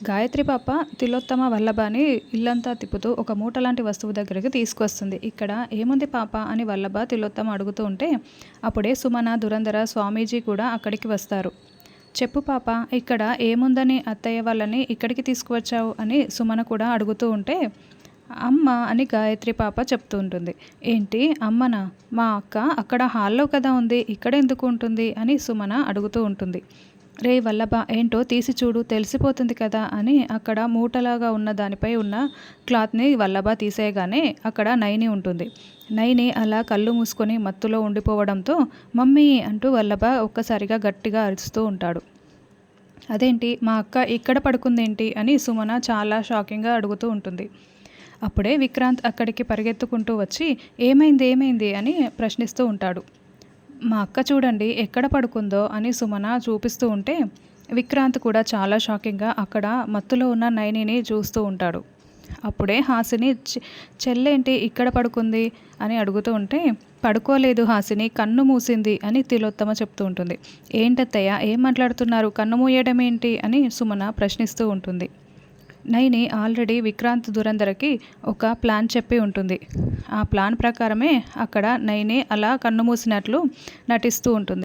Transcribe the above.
గాయత్రి పాప తిలోత్తమ వల్లభని ఇల్లంతా తిప్పుతూ ఒక మూట లాంటి వస్తువు దగ్గరికి తీసుకొస్తుంది. ఇక్కడ ఏముంది పాప అని వల్లభ తిలోత్తమ అడుగుతూ ఉంటే అప్పుడే సుమన, దురంధర, స్వామీజీ కూడా అక్కడికి వస్తారు. చెప్పు పాప, ఇక్కడ ఏముందని అత్తయ్య వాళ్ళని ఇక్కడికి తీసుకువచ్చావు అని సుమన కూడా అడుగుతూ ఉంటే అమ్మ అని గాయత్రి పాప చెప్తూ ఉంటుంది. ఏంటి అమ్మనా? మా అక్క అక్కడ హాల్లో కదా ఉంది, ఇక్కడ ఎందుకు ఉంటుంది అని సుమన అడుగుతూ ఉంటుంది. రే వల్లభ, ఏంటో తీసి చూడు, తెలిసిపోతుంది కదా అని అక్కడ మూటలాగా ఉన్న దానిపై ఉన్న క్లాత్ని వల్లభ తీసేయగానే అక్కడ నైని ఉంటుంది. నైని అలా కళ్ళు మూసుకొని మత్తులో ఉండిపోవడంతో మమ్మీ అంటూ వల్లభ ఒక్కసారిగా గట్టిగా అరుస్తూ ఉంటాడు. అదేంటి మా అక్క ఇక్కడ పడుకుందేంటి అని సుమన చాలా షాకింగ్గా అడుగుతూ ఉంటుంది. అప్పుడే విక్రాంత్ అక్కడికి పరిగెత్తుకుంటూ వచ్చి ఏమైంది అని ప్రశ్నిస్తూ ఉంటాడు. మా అక్క చూడండి ఎక్కడ పడుకుందో అని సుమన చూపిస్తూ ఉంటే విక్రాంత్ కూడా చాలా షాకింగ్గా అక్కడ మత్తులో ఉన్న నైనిని చూస్తూ ఉంటాడు. అప్పుడే హాసిని చెల్లేంటి ఇక్కడ పడుకుంది అని అడుగుతూ ఉంటే పడుకోలేదు హాసిని, కన్ను మూసింది అని తిలోత్తమ చెప్తూ ఉంటుంది. ఏంటత్తయ్య ఏం మాట్లాడుతున్నారు, కన్ను మూయడం ఏంటి అని సుమన ప్రశ్నిస్తూ ఉంటుంది. నైని ఆల్రెడీ విక్రాంత్, దురంధరకి ఒక ప్లాన్ చెప్పి ఉంటుంది. ఆ ప్లాన్ ప్రకారమే అక్కడ నైని అలా కన్ను మూసినట్లు నటిస్తూ ఉంటుంది.